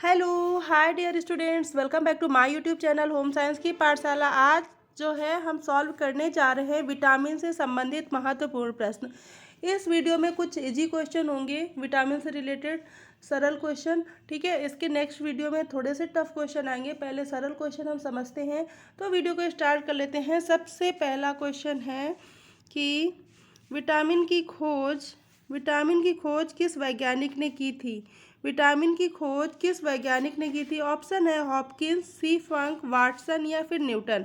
Hello hi dear students, welcome back to my YouTube channel home science की पाठशाला। आज जो है हम सॉल्व करने जा रहे हैं विटामिन से संबंधित महत्वपूर्ण प्रश्न। इस वीडियो में कुछ इजी क्वेश्चन होंगे विटामिन से रिलेटेड, सरल क्वेश्चन। ठीक है, इसके नेक्स्ट वीडियो में थोड़े से टफ क्वेश्चन आएंगे। पहले सरल क्वेश्चन हम समझते हैं, तो वीडियो को स्टार्ट कर लेते हैं। सबसे पहला क्वेश्चन है कि विटामिन की खोज किस वैज्ञानिक ने की थी। विटामिन की खोज किस वैज्ञानिक ने की थी? ऑप्शन है हॉपकिंस, सी फंक, वाटसन या फिर न्यूटन।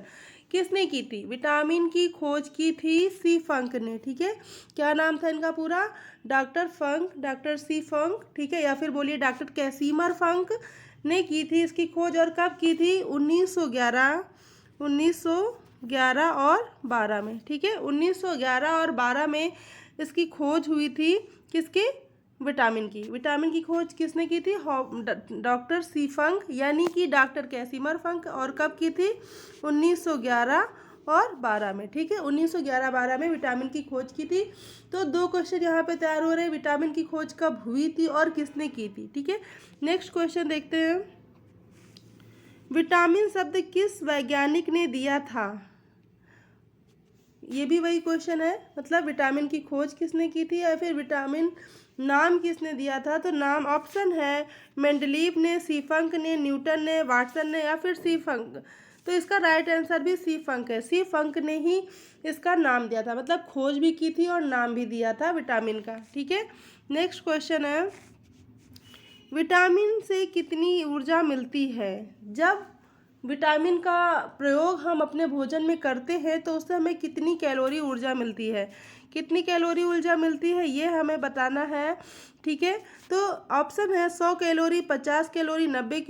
किसने की थी? विटामिन की खोज की थी सी फंक ने। ठीक है, क्या नाम था इनका पूरा? डॉक्टर फंक, डॉक्टर सी फंक। ठीक है, या फिर बोलिए डॉक्टर कैसिमर फंक ने की थी इसकी खोज। और कब की थी? 1911 और 12 में। ठीक है, 1911 और 12 में इसकी खोज हुई थी। किसकी? विटामिन की खोज किसने की थी? डॉक्टर सी फंक यानी कि डॉक्टर कैसिमर फंक। और कब की थी? 1911 और 12 में। ठीक है, 1911-12 में विटामिन की खोज की थी। तो दो क्वेश्चन यहाँ पे तैयार हो रहे हैं, विटामिन की खोज कब हुई थी और किसने की थी। ठीक है, नेक्स्ट क्वेश्चन देखते हैं। विटामिन शब्द किस वैज्ञानिक ने दिया था? ये भी वही क्वेश्चन है, मतलब विटामिन की खोज किसने की थी या फिर विटामिन नाम किसने दिया था। तो नाम ऑप्शन है मेंडलीव ने, सी फंक ने, न्यूटन ने, वाटसन ने या फिर सी फंक। तो इसका राइट आंसर भी सी फंक है। सी फंक ने ही इसका नाम दिया था, मतलब खोज भी की थी और नाम भी दिया था विटामिन का। ठीक है, नेक्स्ट क्वेश्चन है विटामिन से कितनी ऊर्जा मिलती है? जब विटामिन का प्रयोग हम अपने भोजन में करते हैं तो उससे हमें कितनी कैलोरी ऊर्जा मिलती है? कितनी कैलोरी ऊर्जा मिलती है ये हमें बताना है। ठीक है, तो ऑप्शन है 100 कैलोरी, 50 कैलोरी, 90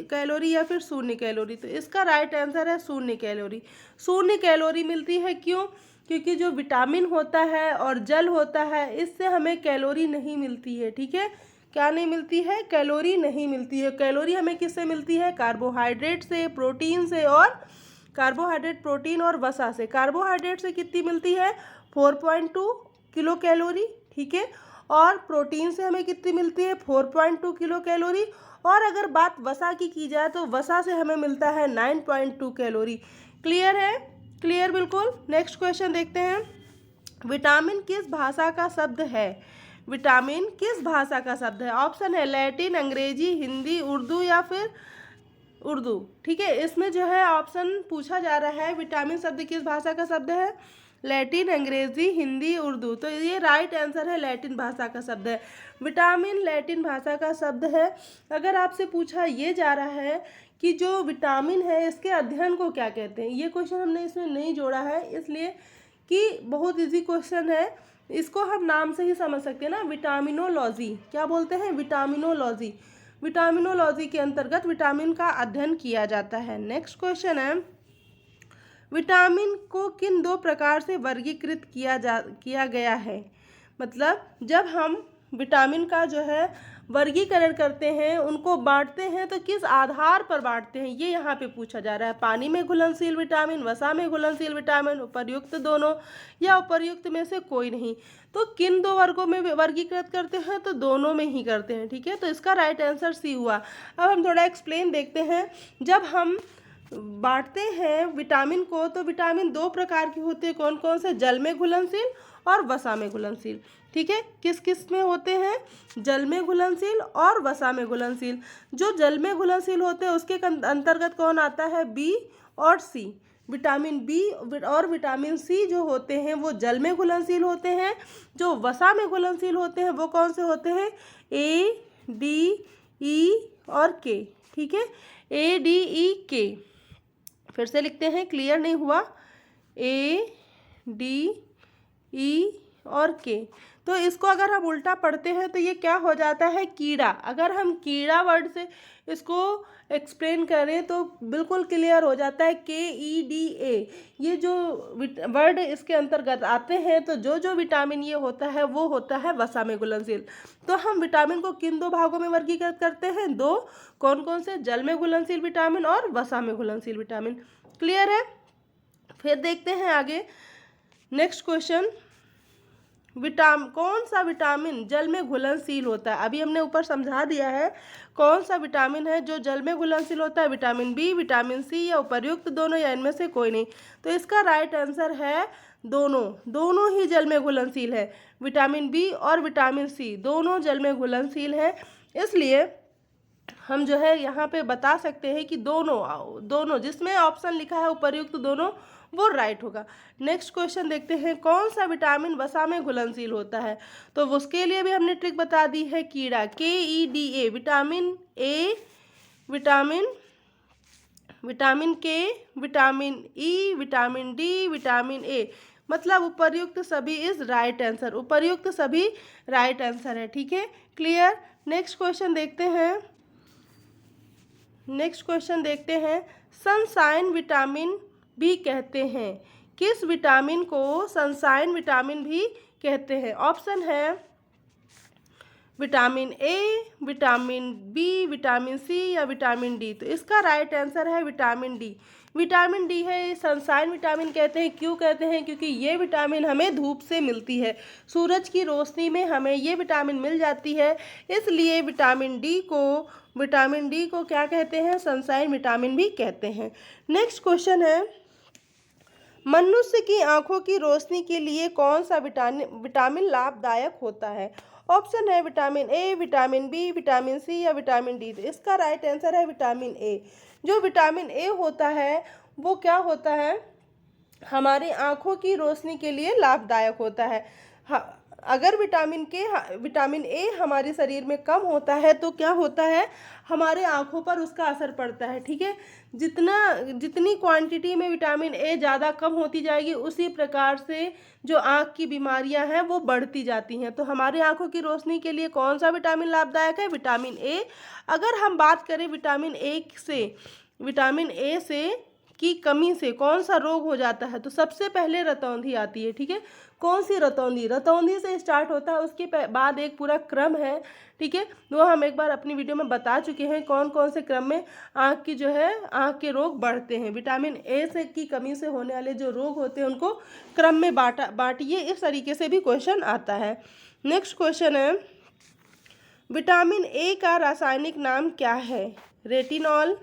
कैलोरी या फिर 0 कैलोरी। तो इसका राइट आंसर है 0 कैलोरी। 0 कैलोरी मिलती है। क्यों? क्योंकि जो विटामिन होता है और जल होता है, इससे हमें कैलोरी नहीं मिलती है। ठीक है, क्या नहीं मिलती है? कैलोरी नहीं मिलती है। कैलोरी हमें किससे मिलती है? कार्बोहाइड्रेट से, प्रोटीन से, और कार्बोहाइड्रेट, प्रोटीन और वसा से। कार्बोहाइड्रेट से कितनी मिलती है? 4.2 किलो कैलोरी। ठीक है, और प्रोटीन से हमें कितनी मिलती है? 4.2 किलो कैलोरी। और अगर बात वसा की जाए तो वसा से हमें मिलता है 9.2 कैलोरी। क्लियर है? क्लियर बिल्कुल। नेक्स्ट क्वेश्चन देखते हैं। विटामिन किस भाषा का शब्द है? विटामिन किस भाषा का शब्द है? ऑप्शन है लैटिन, अंग्रेजी, हिंदी, उर्दू या फिर उर्दू। ठीक है, इसमें जो है ऑप्शन पूछा जा रहा है विटामिन शब्द किस भाषा का शब्द है? लैटिन, अंग्रेजी, हिंदी, उर्दू। तो ये राइट आंसर है, लैटिन भाषा का शब्द है। विटामिन लैटिन भाषा का शब्द है। अगर आपसे पूछा ये जा रहा है कि जो विटामिन है इसके अध्ययन को क्या कहते हैं, ये क्वेश्चन हमने इसमें नहीं जोड़ा है, इसलिए कि बहुत इजी क्वेश्चन है, इसको हम नाम से ही समझ सकते हैं ना, विटामिनोलॉजी। क्या बोलते हैं? विटामिनोलॉजी। विटामिनोलॉजी के अंतर्गत विटामिन का अध्ययन किया जाता है। नेक्स्ट क्वेश्चन है विटामिन को किन दो प्रकार से वर्गीकृत किया गया है? मतलब जब हम विटामिन का जो है वर्गीकरण करते हैं, उनको बांटते हैं, तो किस आधार पर बांटते हैं ये यहाँ पे पूछा जा रहा है। पानी में घुलनशील विटामिन, वसा में घुलनशील विटामिन, उपर्युक्त दोनों या उपर्युक्त में से कोई नहीं। तो किन दो वर्गों में वर्गीकृत करते हैं? तो दोनों में ही करते हैं। ठीक है, तो इसका राइट आंसर सी हुआ। अब हम थोड़ा एक्सप्लेन देखते हैं। जब हम बांटते हैं विटामिन को तो विटामिन दो प्रकार के होते हैं। कौन कौन से? जल में घुलनशील और वसा में घुलनशील। ठीक है, किस किस में होते हैं? जल में घुलनशील और वसा में घुलनशील। जो जल में घुलनशील होते हैं उसके अंतर्गत कौन आता है? बी और सी। विटामिन बी और विटामिन सी जो होते हैं वो जल में घुलनशील होते हैं। जो वसा में घुलनशील होते हैं वो कौन से होते हैं? ए, डी, ई और के। ठीक है, ए, डी, ई, के। फिर से लिखते हैं, क्लियर नहीं हुआ? ए, डी, ई और के। तो इसको अगर हम उल्टा पढ़ते हैं तो ये क्या हो जाता है? कीड़ा। अगर हम कीड़ा वर्ड से इसको एक्सप्लेन करें तो बिल्कुल क्लियर हो जाता है। KEDA ये जो वर्ड इसके अंतर्गत आते हैं, तो जो जो विटामिन ये होता है वो होता है वसा में घुलनशील। तो हम विटामिन को किन दो भागों में वर्गीकृत करते हैं? दो। कौन कौन से? जल में घुलनशील विटामिन और वसा में घुलनशील विटामिन। क्लियर है? फिर देखते हैं आगे नेक्स्ट क्वेश्चन। कौन सा विटामिन जल में घुलनशील होता है? अभी हमने ऊपर समझा दिया है कौन सा विटामिन है जो जल में घुलनशील होता है, विटामिन बी, विटामिन सी या उपर्युक्त दोनों या इनमें से कोई नहीं। तो इसका राइट आंसर है दोनों, दोनों ही जल में घुलनशील है। विटामिन बी और विटामिन सी दोनों जल में घुलनशील है, इसलिए हम जो है यहाँ पे बता सकते हैं कि दोनों जिसमें ऑप्शन लिखा है उपर्युक्त दोनों वो राइट होगा। नेक्स्ट क्वेश्चन देखते हैं, कौन सा विटामिन वसा में घुलनशील होता है? तो उसके लिए भी हमने ट्रिक बता दी है, कीड़ा, KEDA, vitamin A, vitamin K, vitamin E, vitamin D, vitamin A, मतलब उपर्युक्त सभी इज राइट आंसर, उपर्युक्त सभी राइट आंसर है। ठीक है, क्लियर। नेक्स्ट क्वेश्चन देखते हैं, सनशाइन विटामिन भी कहते हैं। किस विटामिन को सनशाइन विटामिन भी कहते हैं? ऑप्शन है vitamin A, vitamin B, vitamin C या विटामिन डी। तो इसका राइट आंसर है विटामिन डी। विटामिन डी है सनशाइन विटामिन कहते हैं। क्यों कहते हैं? क्योंकि ये विटामिन हमें धूप से मिलती है, सूरज की रोशनी में हमें ये विटामिन मिल जाती है, इसलिए विटामिन डी को क्या कहते हैं? सनशाइन विटामिन भी कहते हैं। नेक्स्ट क्वेश्चन है, मनुष्य की आंखों की रोशनी के लिए कौन सा विटामिन लाभदायक होता है? ऑप्शन है vitamin A, vitamin B, vitamin C या विटामिन डी। तो इसका राइट आंसर है विटामिन ए। जो विटामिन ए होता है वो क्या होता है? हमारी आंखों की रोशनी के लिए लाभदायक होता है। अगर विटामिन ए हमारे शरीर में कम होता है तो क्या होता है? हमारे आंखों पर उसका असर पड़ता है। ठीक है, जितनी क्वांटिटी में विटामिन ए ज़्यादा कम होती जाएगी, उसी प्रकार से जो आँख की बीमारियां हैं वो बढ़ती जाती हैं। तो हमारे आंखों की रोशनी के लिए कौन सा विटामिन लाभदायक है? विटामिन ए। अगर हम बात करें विटामिन ए से की कमी से कौन सा रोग हो जाता है, तो सबसे पहले रतौंधी आती है। ठीक है, कौन सी? रतौंधी से स्टार्ट होता है, उसके बाद एक पूरा क्रम है। ठीक है, वो हम एक बार अपनी वीडियो में बता चुके हैं कौन कौन से क्रम में आँख के रोग बढ़ते हैं। विटामिन ए से की कमी से होने वाले जो रोग होते हैं उनको क्रम में बांटिए, इस तरीके से भी क्वेश्चन आता है। नेक्स्ट क्वेश्चन है, विटामिन ए का रासायनिक नाम क्या है? रेटिनॉल,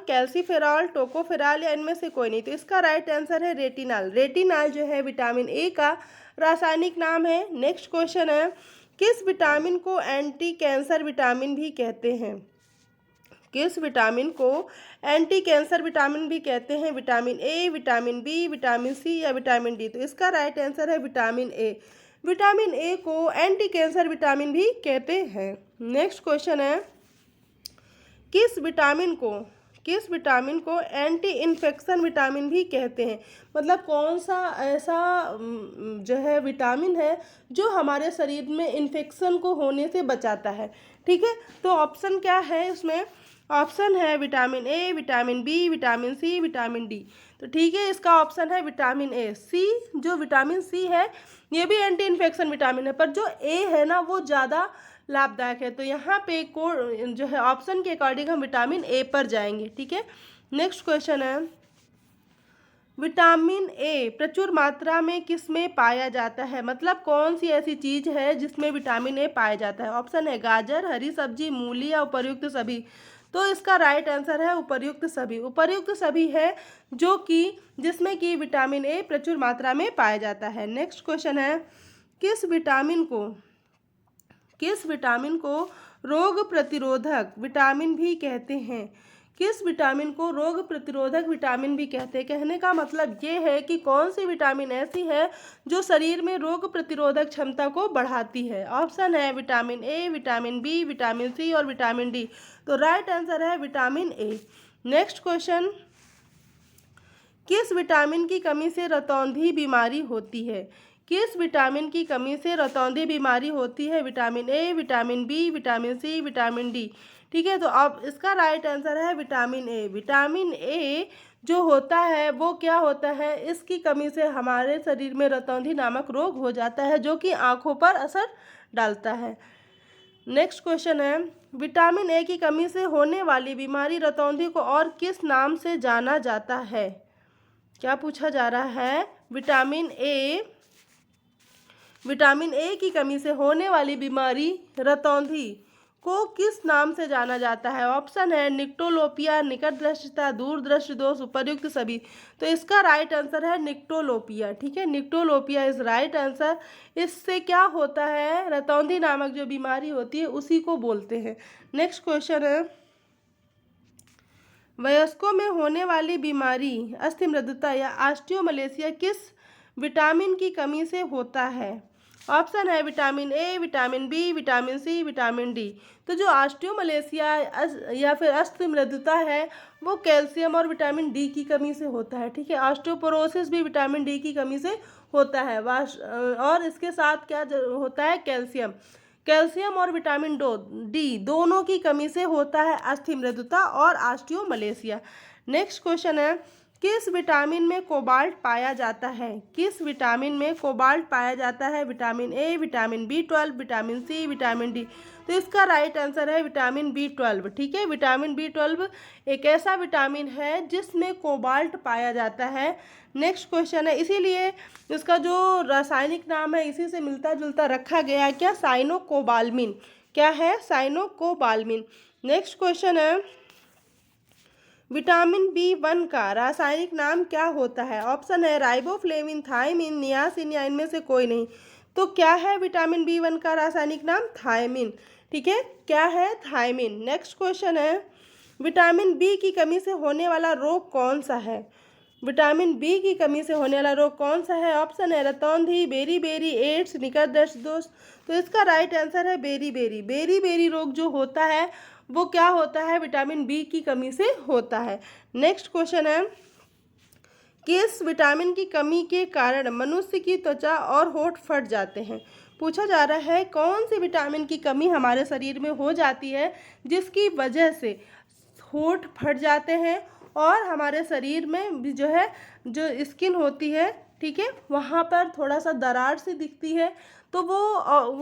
कैल्सीफेरॉल, टोकोफेरॉल या इनमें से कोई नहीं। तो इसका राइट आंसर है रेटिनॉल जो है विटामिन ए का रासायनिक नाम है। नेक्स्ट क्वेश्चन है, किस विटामिन को एंटी कैंसर विटामिन भी कहते हैं? किस विटामिन को एंटी कैंसर विटामिन भी कहते हैं? Vitamin A, vitamin B, vitamin C या विटामिन डी। तो इसका राइट आंसर है विटामिन ए। विटामिन ए को एंटी कैंसर विटामिन भी कहते हैं। नेक्स्ट क्वेश्चन है, किस विटामिन को एंटी इन्फेक्शन विटामिन भी कहते हैं? मतलब कौन सा ऐसा जो है विटामिन है जो हमारे शरीर में इन्फेक्शन को होने से बचाता है? ठीक है, तो ऑप्शन क्या है उसमें? ऑप्शन है vitamin A, vitamin B, vitamin C, vitamin D. तो ठीक है, इसका ऑप्शन है विटामिन ए। जो विटामिन सी है ये भी एंटी इन्फेक्शन विटामिन है, पर जो ए है ना वो ज़्यादा लाभदायक है। तो यहाँ पे जो है ऑप्शन के अकॉर्डिंग हम विटामिन ए पर जाएंगे। ठीक है, नेक्स्ट क्वेश्चन है, विटामिन ए प्रचुर मात्रा में किस में पाया जाता है? मतलब कौन सी ऐसी चीज है जिसमें विटामिन ए पाया जाता है? ऑप्शन है गाजर, हरी सब्जी, मूली या उपर्युक्त सभी। तो इसका राइट आंसर है उपर्युक्त सभी। उपर्युक्त सभी है जिसमें कि विटामिन ए प्रचुर मात्रा में पाया जाता है। नेक्स्ट क्वेश्चन है, किस विटामिन को रोग प्रतिरोधक विटामिन भी कहते हैं? किस विटामिन को रोग प्रतिरोधक विटामिन भी कहते हैं? कहने का मतलब ये है कि कौन सी विटामिन ऐसी है जो शरीर में रोग प्रतिरोधक क्षमता को बढ़ाती है। ऑप्शन है vitamin A, vitamin B, vitamin C और विटामिन डी। तो राइट आंसर है विटामिन ए। नेक्स्ट क्वेश्चन, किस विटामिन की कमी से रतौंधी बीमारी होती है? किस विटामिन की कमी से रतौंधी बीमारी होती है? Vitamin A, vitamin B, vitamin C, vitamin D. ठीक है, तो अब इसका राइट आंसर है विटामिन ए। विटामिन ए जो होता है वो क्या होता है? इसकी कमी से हमारे शरीर में रतौंधी नामक रोग हो जाता है जो कि आँखों पर असर डालता है। नेक्स्ट क्वेश्चन है, विटामिन ए की कमी से होने वाली बीमारी रतौंधी को और किस नाम से जाना जाता है? क्या पूछा जा रहा है? विटामिन ए की कमी से होने वाली बीमारी रतौंधी को किस नाम से जाना जाता है? ऑप्शन है निक्टोलोपिया, निकट दृष्टिता, दूर दृष्टि दोष, उपर्युक्त सभी। तो इसका राइट आंसर है निक्टोलोपिया। ठीक है, निक्टोलोपिया इज राइट आंसर। इससे क्या होता है? रतौंधी नामक जो बीमारी होती है उसी को बोलते हैं। नेक्स्ट क्वेश्चन है, वयस्कों में होने वाली बीमारी अस्थिमृदुता या ऑस्टियोमलेशिया किस विटामिन की कमी से होता है? ऑप्शन है vitamin A, vitamin B, vitamin C, vitamin D. तो जो ऑस्टियोमलेशिया या फिर अस्थिमृदुता है वो कैल्शियम और विटामिन डी की कमी से होता है। ठीक है, ऑस्टियोपोरोसिस भी विटामिन डी की कमी से होता है। और इसके साथ क्या होता है? कैल्शियम और विटामिन डी दोनों की कमी से होता है अस्थिमृदुता और ऑस्टियोमलेशिया। नेक्स्ट क्वेश्चन है, किस विटामिन में कोबाल्ट पाया जाता है? किस विटामिन में कोबाल्ट पाया जाता है? Vitamin A, vitamin B12, vitamin C, vitamin D. तो इसका राइट आंसर है विटामिन B12। ठीक है, विटामिन B12 एक ऐसा विटामिन है जिसमें कोबाल्ट पाया जाता है। नेक्स्ट क्वेश्चन है, इसीलिए इसका जो रासायनिक नाम है इसी से मिलता जुलता रखा गया है। क्या? साइनोकोबाल्मिन। क्या है? साइनोकोबाल्मिन। नेक्स्ट क्वेश्चन है, विटामिन B1 का रासायनिक नाम क्या होता है? ऑप्शन है राइबोफ्लेविन, थायमिन, नियासिन या इनमें से कोई नहीं। तो क्या है विटामिन B1 का रासायनिक नाम? थायमिन। ठीक है, क्या है? थायमिन। नेक्स्ट क्वेश्चन है, विटामिन बी की कमी से होने वाला रोग कौन सा है? विटामिन बी की कमी से होने वाला रोग कौन सा है? ऑप्शन है रतौंधी, बेरी, एड्स, निकट दृष्टि दोष। तो इसका राइट आंसर है बेरी रोग जो होता है वो क्या होता है? विटामिन बी की कमी से होता है। नेक्स्ट क्वेश्चन है, किस विटामिन की कमी के कारण मनुष्य की त्वचा और होंठ फट जाते हैं? पूछा जा रहा है कौन सी विटामिन की कमी हमारे शरीर में हो जाती है जिसकी वजह से होंठ फट जाते हैं और हमारे शरीर में भी जो है जो स्किन होती है, ठीक है, वहाँ पर थोड़ा सा दरार सी दिखती है। तो वो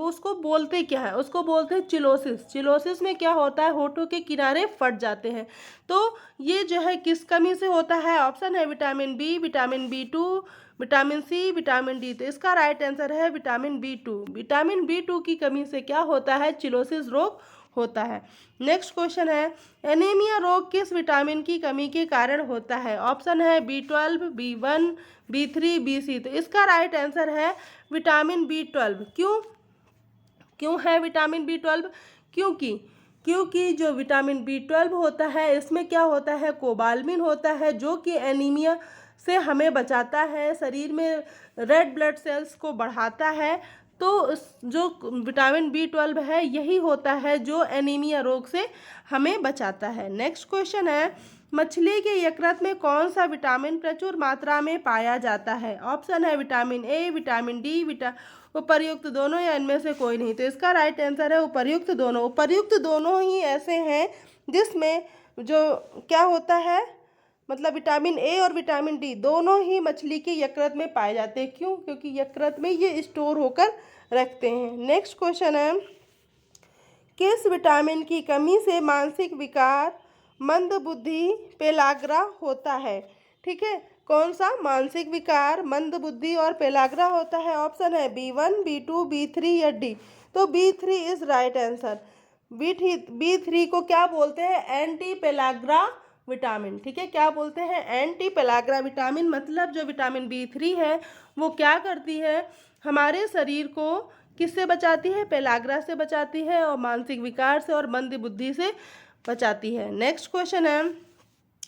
उसको बोलते क्या है? उसको बोलते हैं चिलोसिस। चिलोसिस में क्या होता है? होठों के किनारे फट जाते हैं। तो ये जो है किस कमी से होता है? ऑप्शन है vitamin B, vitamin B2, vitamin C, vitamin D. तो इसका राइट आंसर है विटामिन B2। विटामिन B2 की कमी से क्या होता है? चिलोसिस रोग होता है। नेक्स्ट क्वेश्चन है, एनीमिया रोग किस विटामिन की कमी के कारण होता है? ऑप्शन है B12, B1, B3, BC। तो इसका राइट आंसर है विटामिन B12। क्यों है विटामिन B12? क्योंकि जो विटामिन B12 होता है इसमें क्या होता है? कोबाल्मिन होता है जो कि एनीमिया से हमें बचाता है, शरीर में रेड ब्लड सेल्स को बढ़ाता है। तो जो विटामिन B12 है यही होता है जो एनीमिया रोग से हमें बचाता है। नेक्स्ट क्वेश्चन है, मछली के यकृत में कौन सा विटामिन प्रचुर मात्रा में पाया जाता है? ऑप्शन है विटामिन ए, विटामिन डी, उपर्युक्त दोनों या इनमें से कोई नहीं। तो इसका राइट आंसर है उपर्युक्त दोनों। उपर्युक्त दोनों ही ऐसे हैं जिसमें जो क्या होता है, मतलब विटामिन ए और विटामिन डी दोनों ही मछली के यकृत में पाए जाते हैं। क्यों? क्योंकि यकृत में ये स्टोर होकर रखते हैं। नेक्स्ट क्वेश्चन है, किस विटामिन की कमी से मानसिक विकार, मंदबुद्धि, पेलाग्रा होता है? ठीक है, कौन सा मानसिक विकार, मंदबुद्धि और पेलाग्रा होता है? ऑप्शन है B1, B2, B3 या डी। तो B3 is right answer. B3 को क्या बोलते हैं? Anti pellagra vitamin. ठीक है, क्या बोलते हैं? Anti pellagra vitamin. मतलब जो विटामिन B3 है वो क्या करती है? हमारे शरीर को किससे बचाती है? पेलाग्रा से बचाती है और मानसिक विकार से और मंद बुद्धि से बचाती है। नेक्स्ट क्वेश्चन है,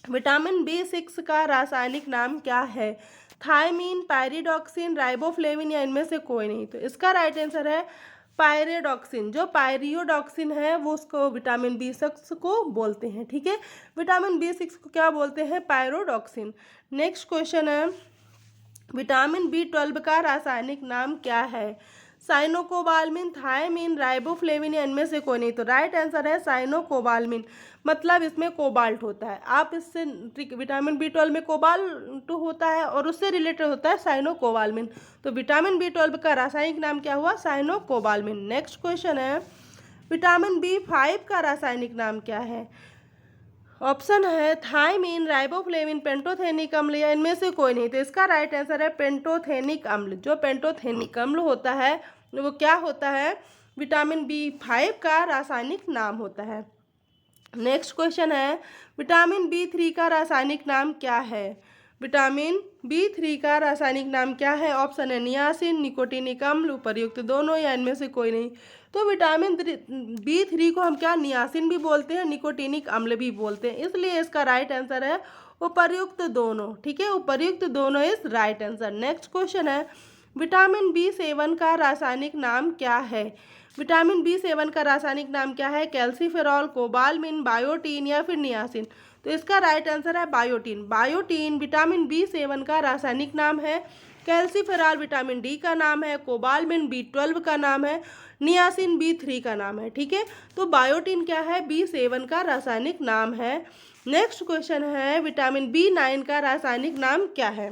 विटामिन B6 का रासायनिक नाम क्या है? थायमीन, पायरिडॉक्सिन, राइबोफ्लेविन या इनमें से कोई नहीं। तो इसका राइट आंसर है पायरिडॉक्सिन। जो पायरियोडॉक्सिन है वो उसको विटामिन B6 को बोलते हैं। ठीक है, विटामिन B6 को क्या बोलते हैं? पायरियोडॉक्सिन। नेक्स्ट क्वेश्चन है, विटामिन B12 का रासायनिक नाम क्या है? साइनोकोबाल्मिन, थायमीन, राइबोफ्लेविन या इनमें से कोई नहीं। तो राइट आंसर है साइनोकोबाल्मिन। मतलब इसमें कोबाल्ट होता है। आप इससे विटामिन B12 में कोबाल्ट होता है और उससे रिलेटेड होता है साइनोकोबाल्मिन। तो विटामिन B12 का रासायनिक नाम क्या हुआ? साइनोकोबाल्मिन। नेक्स्ट क्वेश्चन है, विटामिन B5 का रासायनिक नाम क्या है? ऑप्शन है थायमीन, राइबोफ्लेविन, पेंटोथेनिक अम्ल या इनमें से कोई नहीं। तो इसका राइट आंसर है पेंटोथेनिक अम्ल। जो पेंटोथेनिक अम्ल होता है वो क्या होता है? विटामिन B5 का रासायनिक नाम होता है। नेक्स्ट क्वेश्चन है विटामिन B3 का रासायनिक नाम क्या है? विटामिन B3 का रासायनिक नाम क्या है? ऑप्शन है नियासिन, निकोटीनिक अम्ल, उपर्युक्त दोनों या इनमें से कोई नहीं। तो विटामिन B3 को हम क्या नियासिन भी बोलते हैं, निकोटीनिक अम्ल भी बोलते हैं, इसलिए इसका राइट आंसर है उपर्युक्त दोनों। ठीक है, उपर्युक्त दोनों is right answer. Next question है विटामिन B7 का रासायनिक नाम क्या है? विटामिन B7 का रासायनिक नाम क्या है? कैल्सीफेरॉल, कोबालमिन, बायोटीन या फिर नियासिन। तो इसका राइट आंसर है बायोटीन। बायोटीन विटामिन B7 का रासायनिक नाम है। कैल्सीफेरॉल विटामिन D का नाम है, कोबालमिन B12 का नाम है, नियासिन B3 का नाम है। ठीक है, तो बायोटीन क्या है? B7 का रासायनिक नाम है। नेक्स्ट क्वेश्चन है विटामिन B9 का रासायनिक नाम क्या है?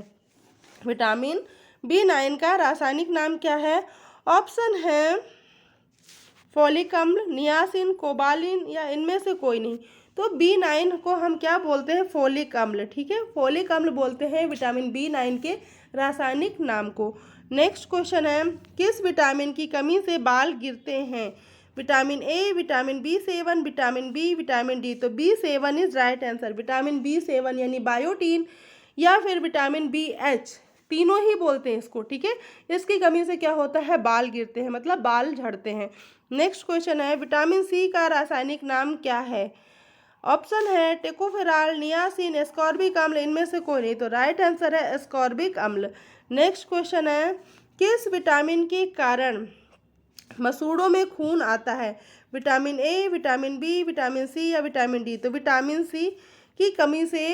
विटामिन B9 का रासायनिक नाम क्या है? ऑप्शन है फोलिक अम्ल, नियासिन, कोबालिन या इनमें से कोई नहीं। तो B9 को हम क्या बोलते हैं? फोलिक अम्ल। ठीक है, फोलिक अम्ल बोलते हैं विटामिन B9 के रासायनिक नाम को। नेक्स्ट क्वेश्चन है किस विटामिन की कमी से बाल गिरते हैं? Vitamin A, vitamin B7, vitamin B, vitamin D। तो B7 is right answer. Vitamin B7 यानी बायोटीन या फिर विटामिन BH, तीनों ही बोलते हैं इसको। ठीक है, इसकी कमी से क्या होता है? बाल गिरते हैं, मतलब बाल झड़ते हैं। नेक्स्ट क्वेश्चन है विटामिन C का रासायनिक नाम क्या है? ऑप्शन है टेकोफेराल, नियासिन, एस्कॉर्बिक अम्ल, इनमें से कोई नहीं। तो राइट आंसर है एस्कॉर्बिक अम्ल। नेक्स्ट क्वेश्चन है किस विटामिन के कारण मसूड़ों में खून आता है? Vitamin A, vitamin B, vitamin C या विटामिन D। तो विटामिन C की कमी से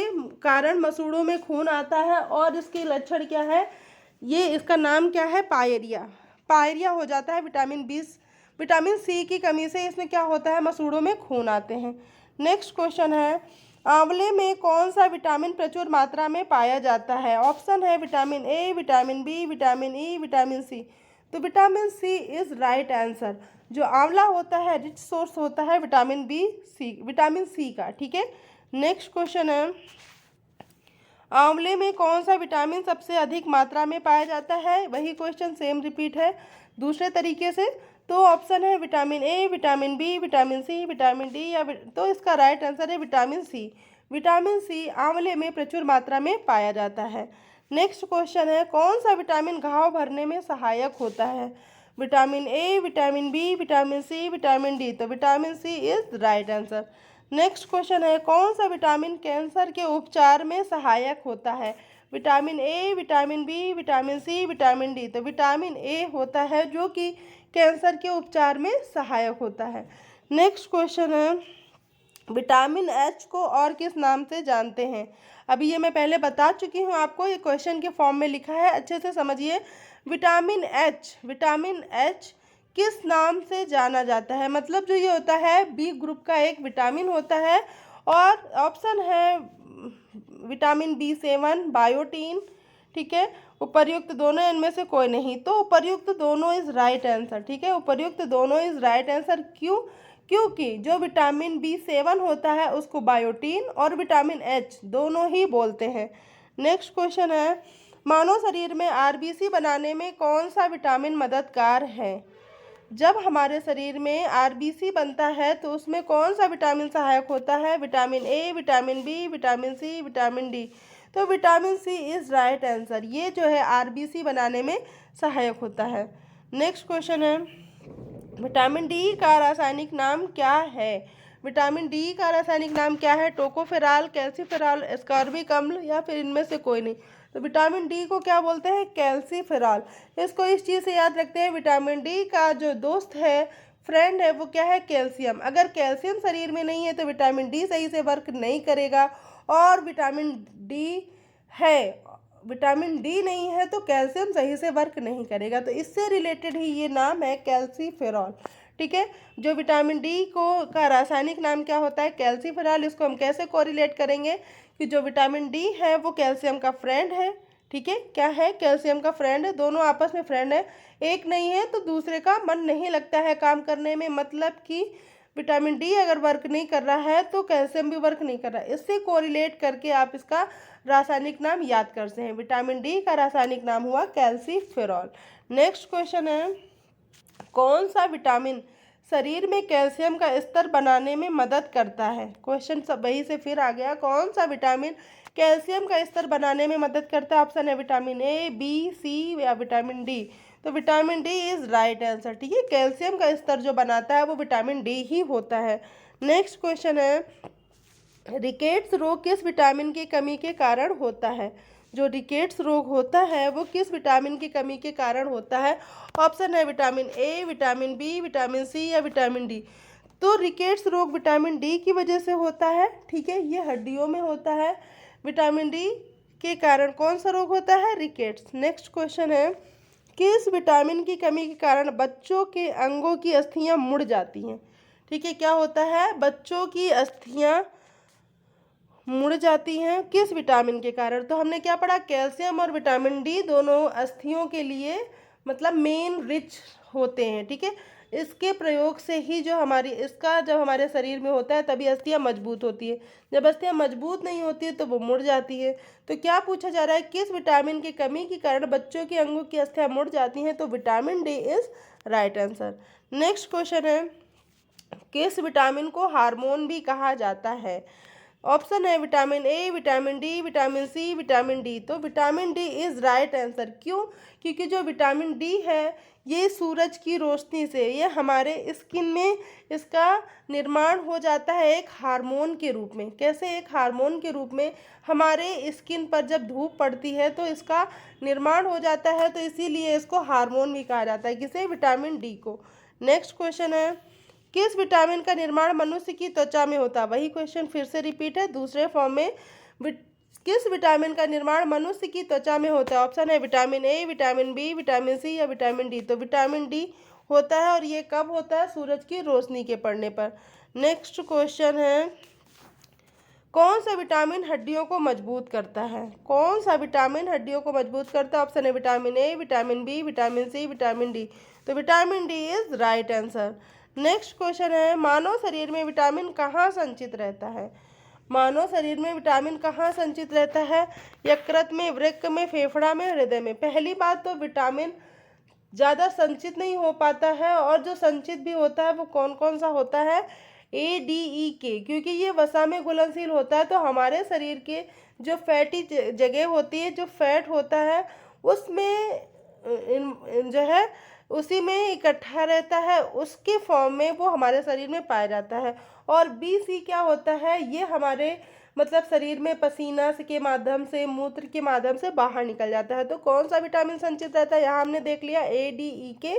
कारण मसूड़ों में खून आता है और इसके लक्षण क्या है? ये इसका नाम क्या है? पायरिया। पायरिया हो जाता है विटामिन C की कमी से इसमें क्या होता है? मसूड़ों में खून आते हैं। नेक्स्ट क्वेश्चन है आंवले में कौन सा विटामिन प्रचुर मात्रा में पाया जाता है? ऑप्शन है vitamin A, vitamin B, vitamin E, vitamin C। तो vitamin C is right answer. जो आंवला होता है रिच सोर्स होता है विटामिन C का। ठीक है, नेक्स्ट क्वेश्चन है आंवले में कौन सा विटामिन सबसे अधिक मात्रा में पाया जाता है? वही क्वेश्चन सेम रिपीट है दूसरे तरीके से। तो ऑप्शन है vitamin A, vitamin B, vitamin C, vitamin D या तो इसका राइट आंसर है विटामिन C। विटामिन C आंवले में प्रचुर मात्रा में पाया जाता है। नेक्स्ट क्वेश्चन है कौन सा विटामिन घाव भरने में सहायक होता है? Vitamin A, vitamin B, vitamin C, vitamin D। तो vitamin C is right answer. Next question है कौन सा विटामिन कैंसर के उपचार में सहायक होता है? Vitamin A, vitamin B, vitamin C, vitamin D। तो विटामिन A होता है जो कि कैंसर के उपचार में सहायक होता है। नेक्स्ट क्वेश्चन है विटामिन H को और किस नाम से जानते हैं? अभी ये मैं पहले बता चुकी हूँ आपको, ये क्वेश्चन के फॉर्म में लिखा है, अच्छे से समझिए। विटामिन H किस नाम से जाना जाता है? मतलब जो ये होता है बी ग्रुप का एक विटामिन होता है। और ऑप्शन है विटामिन B7, बायोटीन। ठीक है, उपर्युक्त दोनों इनमें से कोई नहीं। तो उपर्युक्त दोनों इज राइट आंसर। ठीक है, उपर्युक्त दोनों इज राइट आंसर। क्यों? क्योंकि जो विटामिन B7 होता है उसको बायोटीन और विटामिन H दोनों ही बोलते हैं। नेक्स्ट क्वेश्चन है मानव शरीर में RBC बनाने में कौन सा विटामिन मददगार है? जब हमारे शरीर में RBC बनता है तो उसमें कौन सा विटामिन सहायक होता है? Vitamin A, vitamin B, vitamin C, vitamin D। तो vitamin C is right answer. ये जो है RBC बनाने में सहायक होता है। नेक्स्ट क्वेश्चन है विटामिन D का रासायनिक नाम क्या है? विटामिन D का रासायनिक नाम क्या है? टोकोफेराल, कैल्सीफेरॉल, एस्कॉर्बिक अम्ल या फिर इनमें से कोई नहीं। तो विटामिन D को क्या बोलते हैं? कैल्सीफेरॉल। इसको इस चीज़ से याद रखते हैं विटामिन D का जो दोस्त है, फ्रेंड है, वो क्या है? कैल्शियम। अगर कैल्शियम शरीर में नहीं है तो विटामिन D सही से वर्क नहीं करेगा। और विटामिन D नहीं है तो कैल्शियम सही से वर्क नहीं करेगा। तो इससे रिलेटेड ही ये नाम है कैल्सीफेरॉल। ठीक है, जो विटामिन D का रासायनिक नाम क्या होता है? कैल्सीफेरॉल। इसको हम कैसे कोरिलेट करेंगे कि जो विटामिन D है वो कैल्शियम का फ्रेंड है। ठीक है, क्या है, कैल्शियम का फ्रेंड है, दोनों आपस में फ्रेंड है। एक नहीं है तो दूसरे का मन नहीं लगता है काम करने में, मतलब कि विटामिन डी अगर वर्क नहीं कर रहा है तो कैल्शियम भी वर्क नहीं कर रहा है। इससे कोरिलेट करके आप इसका रासायनिक नाम याद कर सकते हैं। विटामिन डी का रासायनिक नाम हुआ कैल्सीफेरॉल। नेक्स्ट क्वेश्चन है, कौन सा विटामिन शरीर में कैल्शियम का स्तर बनाने में मदद करता है? क्वेश्चन सब वही से फिर आ गया, कौन सा विटामिन कैल्शियम का स्तर बनाने में मदद करता है? ऑप्शन है विटामिन ए, बी, सी या विटामिन डी। तो vitamin D is right answer. ठीक है, कैल्शियम का स्तर जो बनाता है वो विटामिन डी ही होता है। नेक्स्ट क्वेश्चन है, रिकेट्स रोग किस विटामिन की कमी के कारण होता है? जो रिकेट्स रोग होता है वो किस विटामिन की कमी के कारण होता है? ऑप्शन है vitamin A, vitamin B, vitamin C या विटामिन डी। तो रिकेट्स रोग विटामिन डी की वजह से होता है। ठीक है, ये हड्डियों में होता है। विटामिन डी के कारण कौन सा रोग होता है? रिकेट्स। नेक्स्ट क्वेश्चन है, किस विटामिन की कमी के कारण बच्चों के अंगों की अस्थियां मुड़ जाती हैं? ठीक है, क्या होता है? बच्चों की अस्थियां मुड़ जाती हैं किस विटामिन के कारण? तो हमने क्या पढ़ा, कैल्शियम और विटामिन डी दोनों अस्थियों के लिए मतलब मेन रिच होते हैं। ठीक है, इसके प्रयोग से ही जो हमारी इसका जब हमारे शरीर में होता है तभी अस्थियां मजबूत होती है। जब अस्थियां मजबूत नहीं होती है तो वो मुड़ जाती है। तो क्या पूछा जा रहा है, किस विटामिन की कमी के कारण बच्चों के अंगों की अस्थियां मुड़ जाती हैं? तो vitamin D is right answer. Next question है, किस विटामिन को हार्मोन भी कहा जाता है? ऑप्शन है vitamin A, vitamin D, vitamin C, vitamin D. तो vitamin D is right answer. क्यों? क्योंकि जो विटामिन डी है ये सूरज की रोशनी से ये हमारे स्किन में इसका निर्माण हो जाता है एक हार्मोन के रूप में। कैसे? एक हार्मोन के रूप में हमारे स्किन पर जब धूप पड़ती है तो इसका निर्माण हो जाता है, तो इसीलिए इसको हार्मोन भी कहा जाता है। किसे? विटामिन डी को। नेक्स्ट क्वेश्चन है, किस विटामिन का निर्माण मनुष्य की त्वचा में होता है? वही क्वेश्चन फिर से रिपीट है दूसरे फॉर्म में। किस विटामिन का निर्माण मनुष्य की त्वचा में होता है? ऑप्शन है vitamin A, vitamin B, vitamin C या विटामिन डी। तो विटामिन डी होता है, और ये कब होता है? सूरज की रोशनी के पड़ने पर। नेक्स्ट क्वेश्चन है, कौन सा विटामिन हड्डियों को मजबूत करता है? कौन सा विटामिन हड्डियों को मजबूत करता है? ऑप्शन है vitamin A, vitamin B, vitamin C, vitamin D. तो vitamin D is right answer. Next question है, मानव शरीर में विटामिन कहाँ संचित रहता है? मानव शरीर में विटामिन कहाँ संचित रहता है? यकृत में, वृक्क में, फेफड़ा में, हृदय में। पहली बात तो विटामिन ज़्यादा संचित नहीं हो पाता है, और जो संचित भी होता है वो कौन कौन सा होता है? ए, डी, ई, के। क्योंकि ये वसा में घुलनशील होता है, तो हमारे शरीर के जो फैटी जगह होती है, जो फैट होता है उसमें जो है उसी में इकट्ठा रहता है, उसके फॉर्म में वो हमारे शरीर में पाया जाता है। और बी, सी क्या होता है? ये हमारे मतलब शरीर में पसीना के माध्यम से, मूत्र के माध्यम से बाहर निकल जाता है। तो कौन सा विटामिन संचित रहता है? यहाँ हमने देख लिया ए, डी, ई, के।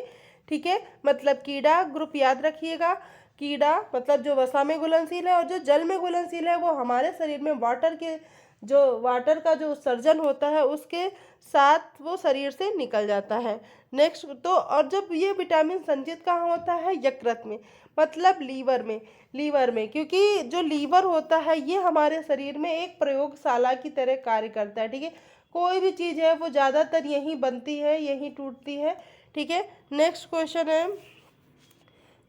ठीक है, मतलब कीड़ा ग्रुप याद रखिएगा। कीड़ा मतलब जो वसा में घुलनशील है, और जो जल में घुलनशील है वो हमारे शरीर में वाटर का जो उत्सर्जन होता है उसके साथ वो शरीर से निकल जाता है। नेक्स्ट तो, और जब ये विटामिन संचित कहाँ होता है? यकृत में, मतलब लीवर में। क्योंकि जो लीवर होता है ये हमारे शरीर में एक प्रयोगशाला की तरह कार्य करता है। ठीक है, कोई भी चीज़ है वो ज़्यादातर यहीं बनती है, यहीं टूटती है। ठीक है, नेक्स्ट क्वेश्चन है,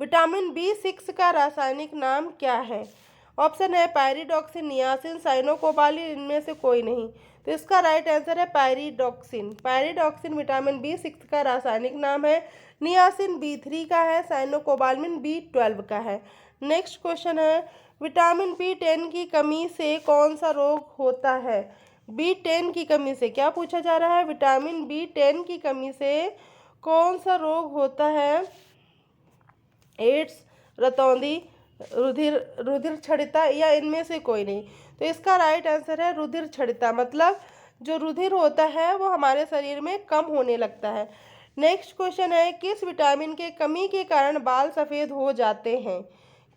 विटामिन B6 का रासायनिक नाम क्या है? ऑप्शन है पायरिडॉक्सिन, नियासिन, साइनोकोबालिन, इनमें से कोई नहीं। तो इसका राइट आंसर है पायरिडॉक्सिन। पायरिडॉक्सिन विटामिन B6 का रासायनिक नाम है। नियासिन B3 का है, साइनोकोबालिन B12 का है। नेक्स्ट क्वेश्चन है, विटामिन B10 की कमी से कौन सा रोग होता है? B10 की कमी से क्या पूछा जा रहा है? विटामिन B10 की कमी से कौन सा रोग होता है? एड्स, रतौंधी, रुधिर क्षरिता या इनमें से कोई नहीं। तो इसका राइट आंसर है रुधिर क्षरिता, मतलब जो रुधिर होता है वो हमारे शरीर में कम होने लगता है। नेक्स्ट क्वेश्चन है, किस विटामिन के कमी के कारण बाल सफ़ेद हो जाते हैं?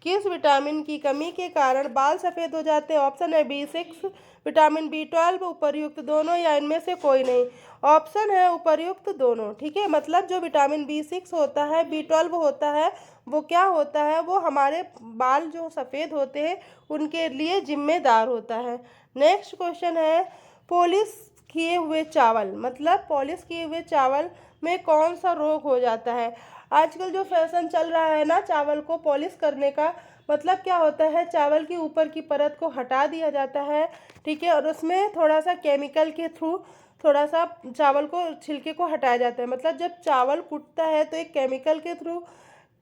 किस विटामिन की कमी के कारण बाल सफ़ेद हो जाते हैं? ऑप्शन है B6, विटामिन B12, उपर्युक्त दोनों या इनमें से कोई नहीं। ऑप्शन है उपर्युक्त दोनों। ठीक है, मतलब जो विटामिन B6 होता है, B12 होता है, वो क्या होता है? वो हमारे बाल जो सफ़ेद होते हैं उनके लिए जिम्मेदार होता है। नेक्स्ट क्वेश्चन है, पोलिस किए हुए चावल, मतलब पॉलिश किए हुए चावल में कौन सा रोग हो जाता है। आजकल जो फैशन चल रहा है ना चावल को पॉलिश करने का, मतलब क्या होता है, चावल की ऊपर की परत को हटा दिया जाता है, ठीक है, और उसमें थोड़ा सा केमिकल के थ्रू थोड़ा सा चावल को छिलके को हटाया जाता है। मतलब जब चावल कुटता है तो एक केमिकल के थ्रू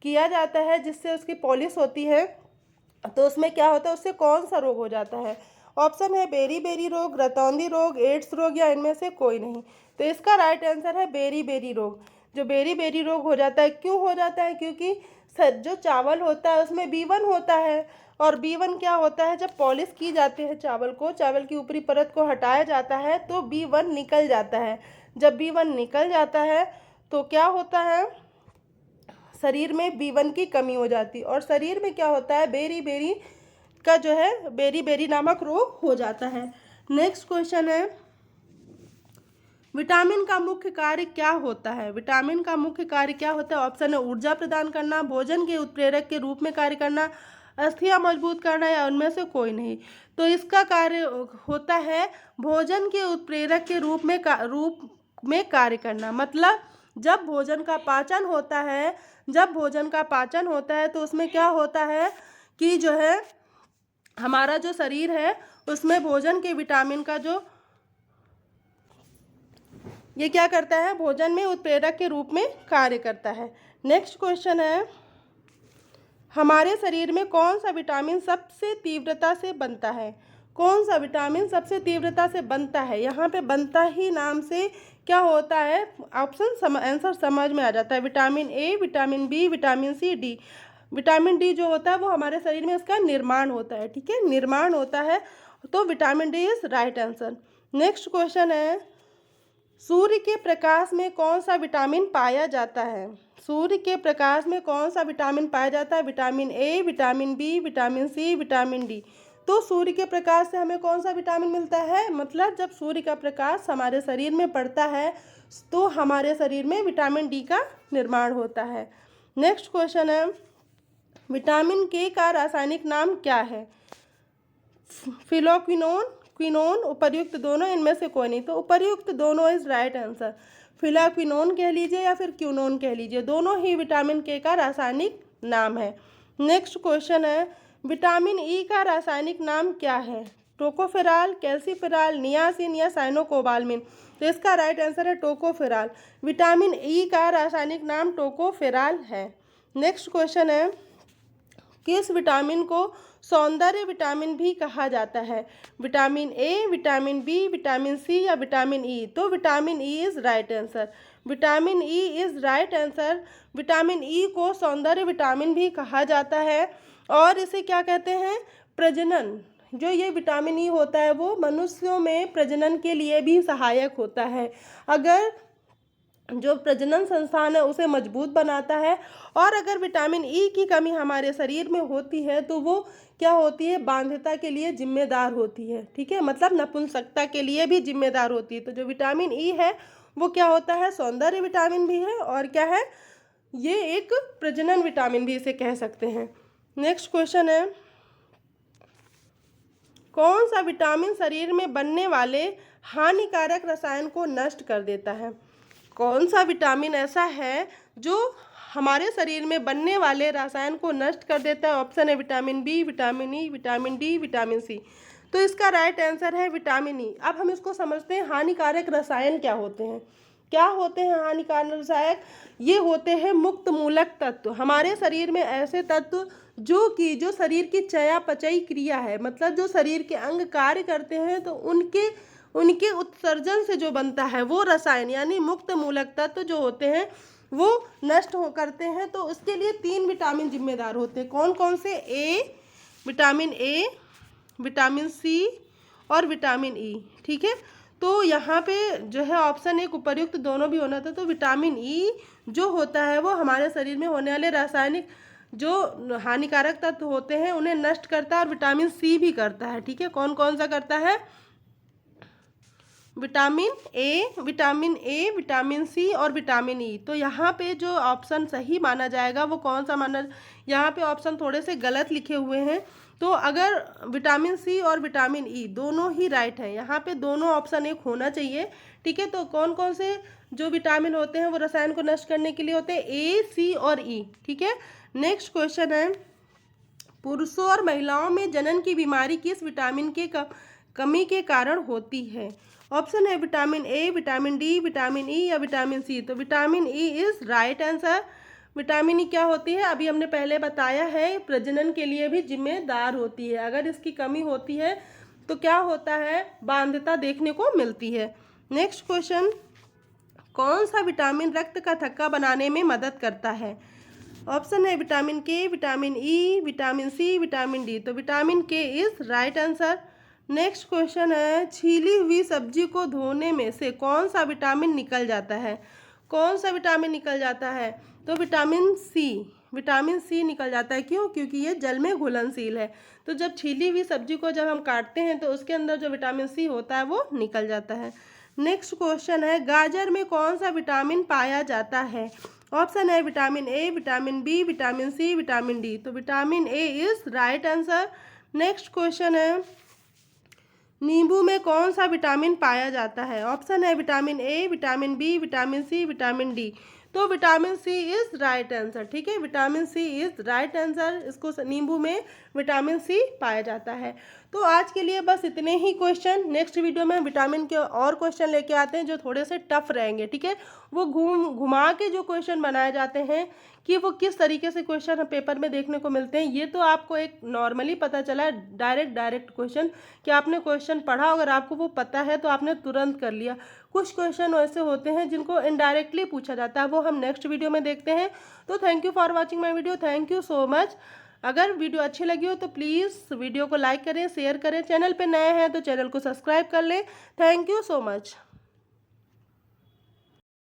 किया जाता है जिससे उसकी पॉलिश होती है। तो उसमें क्या होता है, उससे कौन सा रोग हो जाता है। ऑप्शन है बेरी बेरी रोग, रतौंधी रोग, एड्स रोग, या इनमें से कोई नहीं। तो इसका राइट आंसर है बेरी बेरी रोग। जो बेरी बेरी रोग हो जाता है, क्यों हो जाता है, क्योंकि जो चावल होता है उसमें B1 होता है, और B1 क्या होता है, जब पॉलिश की जाती है चावल को, चावल की ऊपरी परत को हटाया जाता है तो B1 निकल जाता है। जब B1 निकल जाता है तो क्या होता है, शरीर में B1 की कमी हो जाती है, और शरीर में क्या होता है, बेरी बेरी का जो है बेरी बेरी नामक रोग हो जाता है। नेक्स्ट क्वेश्चन है, विटामिन का मुख्य कार्य क्या होता है। विटामिन का मुख्य कार्य क्या होता है। ऑप्शन है ऊर्जा प्रदान करना, भोजन के उत्प्रेरक के रूप में कार्य करना, अस्थियां मजबूत करना, या उनमें से कोई नहीं। तो इसका कार्य होता है भोजन के उत्प्रेरक के रूप में कार्य करना। मतलब जब भोजन का पाचन होता है, जब भोजन का पाचन होता है तो उसमें क्या होता है कि जो है हमारा जो शरीर है उसमें भोजन के विटामिन का जो ये क्या करता है, भोजन में उत्प्रेरक के रूप में कार्य करता है। नेक्स्ट क्वेश्चन है, हमारे शरीर में कौन सा विटामिन सबसे तीव्रता से बनता है। कौन सा विटामिन सबसे तीव्रता से बनता है। यहाँ पे बनता ही नाम से क्या होता है, ऑप्शन आंसर समझ में आ जाता है। Vitamin A, vitamin B, vitamin C, D. Vitamin D जो होता है वो हमारे शरीर में इसका निर्माण होता है, ठीक है, निर्माण होता है, तो vitamin D is right answer. Next question है, सूर्य के प्रकाश में कौन सा विटामिन पाया जाता है। सूर्य के प्रकाश में कौन सा विटामिन पाया जाता है। Vitamin A, vitamin B, vitamin C, vitamin D. तो सूर्य के प्रकाश से हमें कौन सा विटामिन मिलता है, मतलब जब सूर्य का प्रकाश हमारे शरीर में पड़ता है तो हमारे शरीर में विटामिन डी का निर्माण होता है। नेक्स्ट क्वेश्चन है, विटामिन के का रासायनिक नाम क्या है। फिलोक्विनोन, क्विनोन, उपर्युक्त दोनों, इनमें से कोई नहीं। तो उपर्युक्त दोनों इज राइट आंसर। फिलाक्विनोन कह लीजिए या फिर क्यूनोन कह लीजिए, दोनों ही विटामिन के का रासायनिक नाम है। नेक्स्ट क्वेश्चन है, विटामिन ई का रासायनिक नाम क्या है। टोकोफेराल, कैल्सीफेराल, नियासिन, या साइनोकोबाल्मिन। तो इसका राइट आंसर है टोकोफेराल। विटामिन ई का रासायनिक नाम टोकोफेराल है। नेक्स्ट क्वेश्चन है, किस विटामिन को सौंदर्य विटामिन भी कहा जाता है। Vitamin A, vitamin B, vitamin C, या विटामिन ई। तो vitamin E is right answer. Vitamin E is right answer. Vitamin E को सौंदर्य विटामिन भी कहा जाता है, और इसे क्या कहते हैं, प्रजनन, जो ये विटामिन ई होता है वो मनुष्यों में प्रजनन के लिए भी सहायक होता है। अगर जो प्रजनन संस्थान है उसे मजबूत बनाता है, और अगर विटामिन ई की कमी हमारे शरीर में होती है तो वो क्या होती है, बांध्यता के लिए जिम्मेदार होती है, ठीक है, मतलब नपुंसकता के लिए भी जिम्मेदार होती है। तो जो विटामिन ई है वो क्या होता है, सौंदर्य विटामिन भी है, और क्या है, ये एक प्रजनन विटामिन भी इसे कह सकते हैं। नेक्स्ट क्वेश्चन है, कौन सा विटामिन शरीर में बनने वाले हानिकारक रसायन को नष्ट कर देता है। कौन सा विटामिन ऐसा है जो हमारे शरीर में बनने वाले रसायन को नष्ट कर देता है। ऑप्शन है vitamin B, vitamin E, vitamin D, vitamin C. तो इसका राइट आंसर है विटामिन ई। अब हम इसको समझते हैं हानिकारक रसायन क्या होते हैं। क्या होते हैं हानिकारक रसायन, ये होते हैं मुक्त मूलक तत्व। हमारे शरीर में ऐसे तत्व जो शरीर की चयापचयी क्रिया है, मतलब जो शरीर के अंग कार्य करते हैं तो उनके उत्सर्जन से जो बनता है वो रसायन, यानी मुक्त मूलक तत्व जो होते हैं वो नष्ट करते हैं। तो उसके लिए 3 विटामिन जिम्मेदार होते हैं। कौन कौन से, विटामिन ए, विटामिन सी, और विटामिन ई, ठीक है। तो यहाँ पे जो है ऑप्शन एक उपर्युक्त दोनों भी होना था। तो विटामिन ई जो होता है वो हमारे शरीर में होने वाले रासायनिक जो हानिकारक तत्व होते हैं उन्हें नष्ट करता है, और विटामिन सी भी करता है, ठीक है। कौन कौन सा करता है, विटामिन ए, विटामिन सी और विटामिन ई। तो यहाँ पे जो ऑप्शन सही माना जाएगा वो कौन सा माना, यहाँ पे ऑप्शन थोड़े से गलत लिखे हुए हैं। तो अगर विटामिन सी और विटामिन ई दोनों ही राइट हैं, यहाँ पे दोनों ऑप्शन एक होना चाहिए, ठीक है। तो कौन कौन से जो विटामिन होते हैं वो रसायन को नष्ट करने के लिए होते हैं, ए, सी और ई, ठीक है। नेक्स्ट क्वेश्चन है, पुरुषों और महिलाओं में जनन की बीमारी किस विटामिन के कमी के कारण होती है? ऑप्शन है vitamin A, vitamin D, vitamin E या विटामिन सी। तो vitamin E is right answer. Vitamin ई क्या होती है, अभी हमने पहले बताया है, प्रजनन के लिए भी जिम्मेदार होती है। अगर इसकी कमी होती है तो क्या होता है, बांध्यता देखने को मिलती है। नेक्स्ट क्वेश्चन, कौन सा विटामिन रक्त का थक्का बनाने में मदद करता है? ऑप्शन है vitamin K, vitamin E, vitamin C, vitamin D. तो vitamin K is right answer. Next question है, छीली हुई सब्जी को धोने में से कौन सा विटामिन निकल जाता है? कौन सा विटामिन निकल जाता है? तो विटामिन सी निकल जाता है। क्यों? क्योंकि ये जल में घुलनशील है। तो जब छीली हुई सब्जी को जब हम काटते हैं तो उसके अंदर जो विटामिन सी होता है वो निकल जाता है। नेक्स्ट क्वेश्चन है, गाजर में कौन सा विटामिन पाया जाता है? ऑप्शन है vitamin A, vitamin B, vitamin C, vitamin D. तो vitamin A is right answer. Next question है, नींबू में कौन सा विटामिन पाया जाता है? ऑप्शन है vitamin A, vitamin B, vitamin C, vitamin D. तो vitamin C is right answer, ठीक है। Vitamin C is right answer. इसको नींबू में विटामिन सी पाया जाता है। तो आज के लिए बस इतने ही क्वेश्चन। नेक्स्ट वीडियो में विटामिन के और क्वेश्चन लेके आते हैं जो थोड़े से टफ रहेंगे, ठीक है। वो घुमा के जो क्वेश्चन बनाए जाते हैं कि वो किस तरीके से क्वेश्चन पेपर में देखने को मिलते हैं, ये तो आपको एक नॉर्मली पता चला है, डायरेक्ट क्वेश्चन कि आपने क्वेश्चन पढ़ा, अगर आपको वो पता है तो आपने तुरंत कर लिया। कुछ क्वेश्चन ऐसे होते हैं जिनको इनडायरेक्टली पूछा जाता है, वो हम नेक्स्ट वीडियो में देखते हैं। तो thank you for watching my video, thank you so much. अगर वीडियो अच्छी लगी हो तो प्लीज़ वीडियो को लाइक करें, शेयर करें। चैनल पे नए हैं तो चैनल को सब्सक्राइब कर लें। Thank you so much.